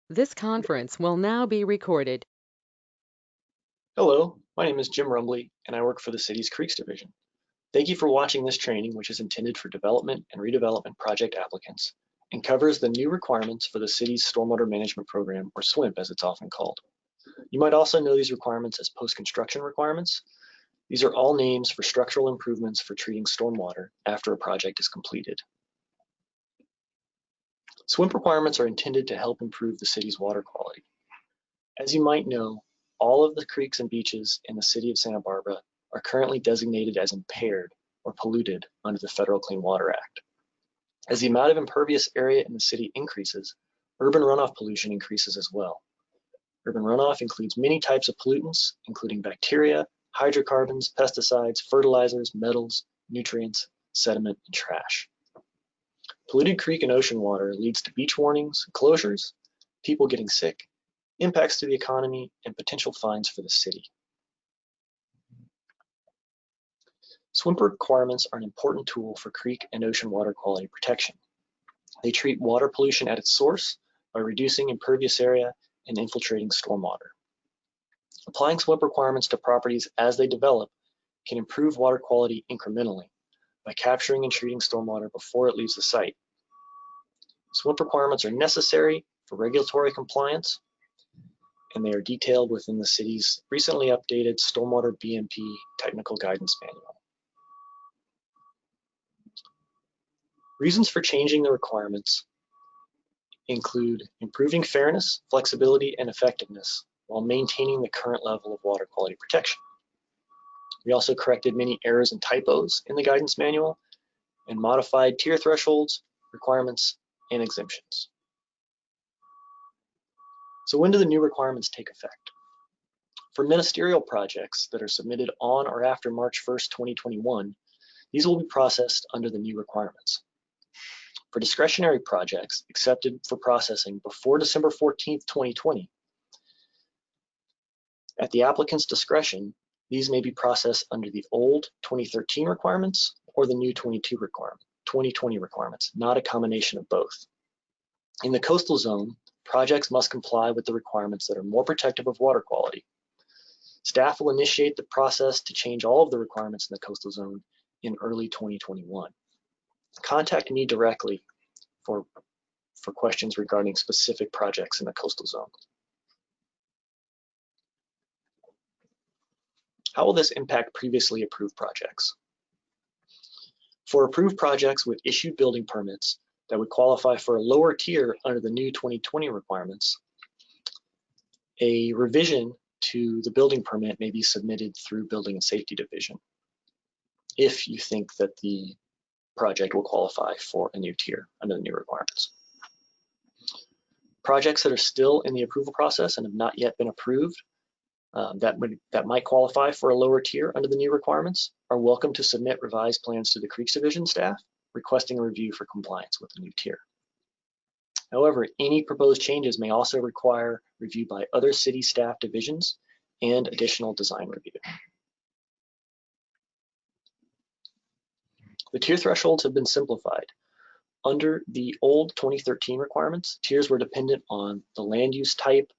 This conference will now be recorded. Hello, my name is Jim Rumbley, and I work for the city's Creeks Division. Thank you for watching this training, which is intended for development and redevelopment project applicants and covers the new requirements for the city's Stormwater Management Program, or SWMP as it's often called. You might also know these requirements as post-construction requirements. These are all names for structural improvements for treating stormwater after a project is completed. SWMP requirements are intended to help improve the city's water quality. As you might know, all of the creeks and beaches in the city of Santa Barbara are currently designated as impaired or polluted under the Federal Clean Water Act. As the amount of impervious area in the city increases, urban runoff pollution increases as well. Urban runoff includes many types of pollutants, including bacteria, hydrocarbons, pesticides, fertilizers, metals, nutrients, sediment, and trash. Polluted creek and ocean water leads to beach warnings, closures, people getting sick, impacts to the economy, and potential fines for the city. SWMP requirements are an important tool for creek and ocean water quality protection. They treat water pollution at its source by reducing impervious area and infiltrating stormwater. Applying SWMP requirements to properties as they develop can improve water quality incrementally by capturing and treating stormwater before it leaves the site. SWMP requirements are necessary for regulatory compliance, and they are detailed within the city's recently updated Stormwater Bnp Technical Guidance Manual. Reasons for changing the requirements include improving fairness, flexibility, and effectiveness while maintaining the current level of water quality protection. We also corrected many errors and typos in the guidance manual and modified tier thresholds, requirements, and exemptions. So when do the new requirements take effect? For ministerial projects that are submitted on or after March 1st, 2021, these will be processed under the new requirements. For discretionary projects accepted for processing before December 14th, 2020, at the applicant's discretion, these may be processed under the old 2013 requirements or the new 2020 requirements, not a combination of both. In the coastal zone, projects must comply with the requirements that are more protective of water quality. Staff will initiate the process to change all of the requirements in the coastal zone in early 2021. Contact me directly for questions regarding specific projects in the coastal zone. How will this impact previously approved projects? For approved projects with issued building permits that would qualify for a lower tier under the new 2020 requirements, a revision to the building permit may be submitted through Building and Safety Division if you think that the project will qualify for a new tier under the new requirements. Projects that are still in the approval process and have not yet been approved that might qualify for a lower tier under the new requirements are welcome to submit revised plans to the Creeks Division staff requesting a review for compliance with the new tier. However, any proposed changes may also require review by other city staff divisions and additional design review. The tier thresholds have been simplified. Under the old 2013 requirements, tiers were dependent on the land use type,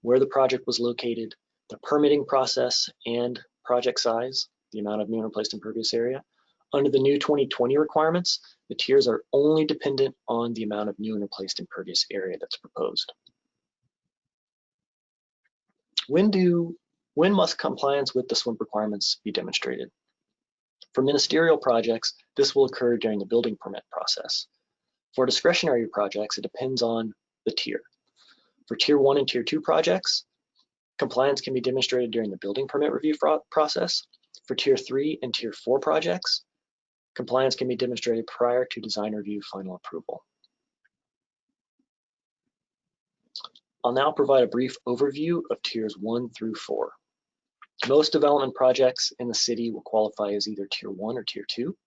where the project was located, the permitting process, and project size, the amount of new and replaced impervious area. Under the new 2020 requirements, the tiers are only dependent on the amount of new and replaced impervious area that's proposed. When must compliance with the SWMP requirements be demonstrated? For ministerial projects, this will occur during the building permit process. For discretionary projects, it depends on the tier. For tier 1 and tier 2 projects, compliance can be demonstrated during the building permit review process. For tier 3 and tier 4 projects, compliance can be demonstrated prior to design review final approval. I'll now provide a brief overview of tiers 1 through 4. Most development projects in the city will qualify as either tier 1 or tier 2.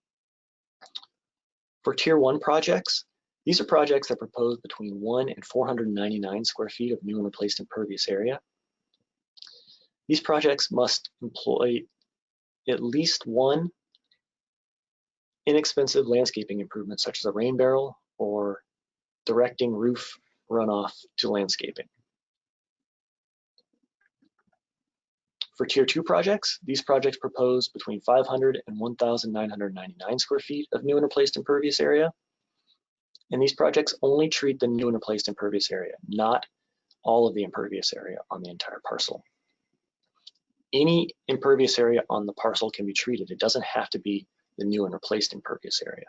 For tier 1 projects, these are projects that propose between 1 and 499 square feet of new and replaced impervious area. These projects must employ at least one inexpensive landscaping improvement, such as a rain barrel or directing roof runoff to landscaping. For Tier 2 projects, these projects propose between 500 and 1,999 square feet of new and replaced impervious area. And these projects only treat the new and replaced impervious area, not all of the impervious area on the entire parcel. Any impervious area on the parcel can be treated. It doesn't have to be the new and replaced impervious area.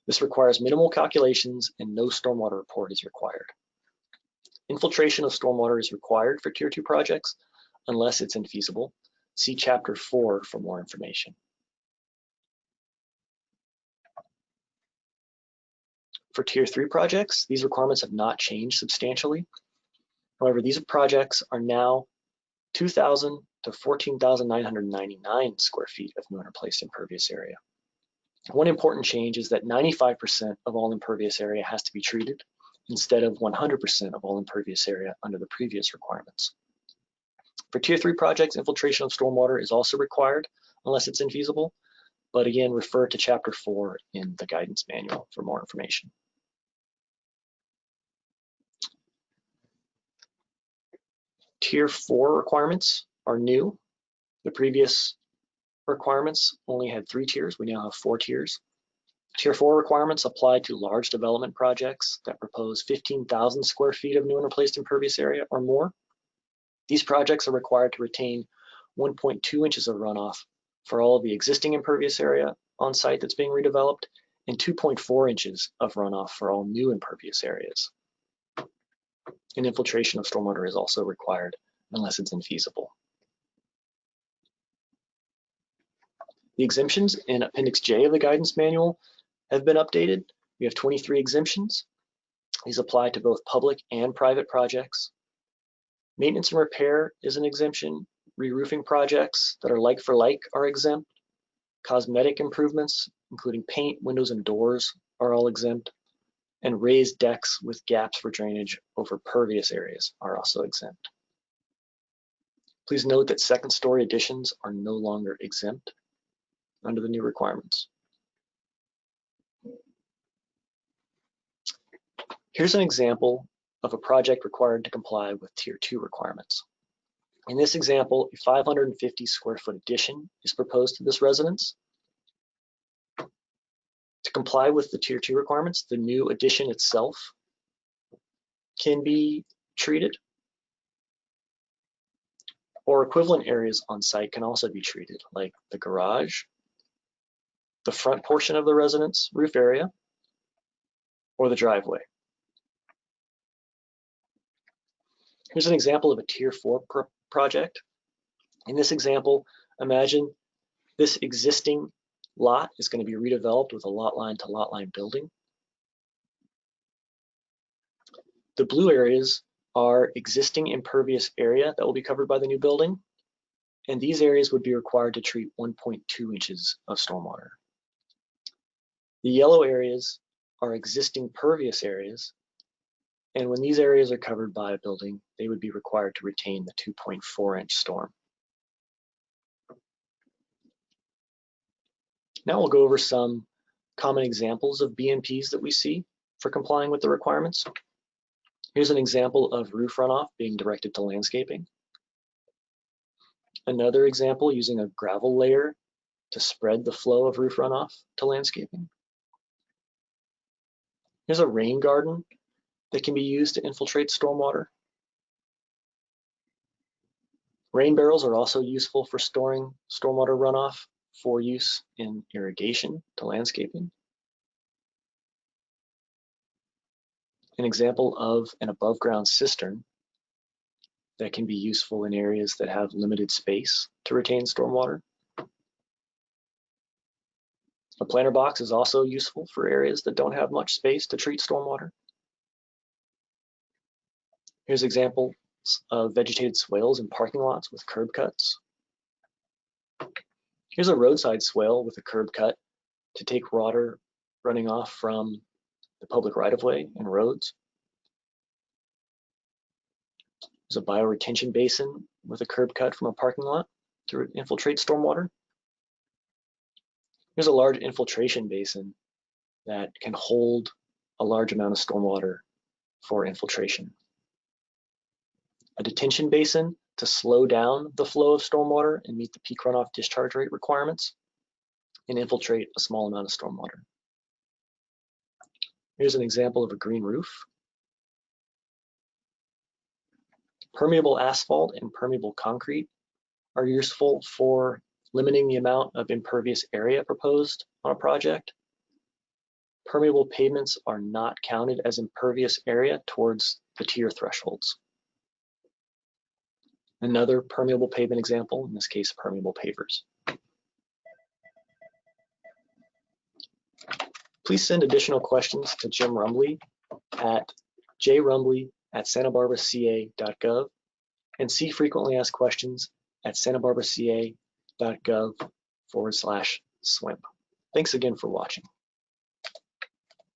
This requires minimal calculations and no stormwater report is required. Infiltration of stormwater is required for Tier 2 projects unless it's infeasible. See Chapter 4 for more information. For Tier 3 projects, these requirements have not changed substantially. However, these projects are now 2,000 to 14,999 square feet of new and replaced impervious area. One important change is that 95% of all impervious area has to be treated instead of 100% of all impervious area under the previous requirements. For Tier 3 projects, infiltration of stormwater is also required unless it's infeasible, but again, refer to Chapter 4 in the guidance manual for more information. Tier 4 requirements are new. The previous requirements only had 3 tiers. We now have 4 tiers. Tier 4 requirements apply to large development projects that propose 15,000 square feet of new and replaced impervious area or more. These projects are required to retain 1.2 inches of runoff for all of the existing impervious area on site that's being redeveloped and 2.4 inches of runoff for all new impervious areas. And infiltration of stormwater is also required unless it's infeasible. The exemptions in Appendix J of the guidance manual have been updated. We have 23 exemptions. These apply to both public and private projects. Maintenance and repair is an exemption. Re-roofing projects that are like for like are exempt. Cosmetic improvements, including paint, windows, and doors, are all exempt. And raised decks with gaps for drainage over pervious areas are also exempt. Please note that second-story additions are no longer exempt under the new requirements. Here's an example of a project required to comply with Tier 2 requirements. In this example, a 550 square foot addition is proposed to this residence. To comply with the Tier 2 requirements, the new addition itself can be treated, or equivalent areas on site can also be treated, like the garage, the front portion of the residence roof area, or the driveway. Here's an example of a Tier 4 project. In this example, imagine this existing lot is going to be redeveloped with a lot line to lot line building. The blue areas are existing impervious area that will be covered by the new building, and these areas would be required to treat 1.2 inches of stormwater. The yellow areas are existing pervious areas, and when these areas are covered by a building, they would be required to retain the 2.4 inch storm. Now we'll go over some common examples of BMPs that we see for complying with the requirements. Here's an example of roof runoff being directed to landscaping. Another example using a gravel layer to spread the flow of roof runoff to landscaping. Here's a rain garden that can be used to infiltrate stormwater. Rain barrels are also useful for storing stormwater runoff for use in irrigation to landscaping. An example of an above ground cistern that can be useful in areas that have limited space to retain stormwater. A planter box is also useful for areas that don't have much space to treat stormwater. Here's examples of vegetated swales in parking lots with curb cuts. Here's a roadside swale with a curb cut to take water running off from the public right-of-way and roads. There's a bioretention basin with a curb cut from a parking lot to infiltrate stormwater. Here's a large infiltration basin that can hold a large amount of stormwater for infiltration. A detention basin to slow down the flow of stormwater and meet the peak runoff discharge rate requirements, and infiltrate a small amount of stormwater. Here's an example of a green roof. Permeable asphalt and permeable concrete are useful for limiting the amount of impervious area proposed on a project. Permeable pavements are not counted as impervious area towards the tier thresholds. Another permeable pavement example, in this case, permeable pavers. Please send additional questions to Jim Rumbley at jrumbley@santabarbaraca.gov and see frequently asked questions at santabarbaraca.gov/SWMP. Thanks again for watching.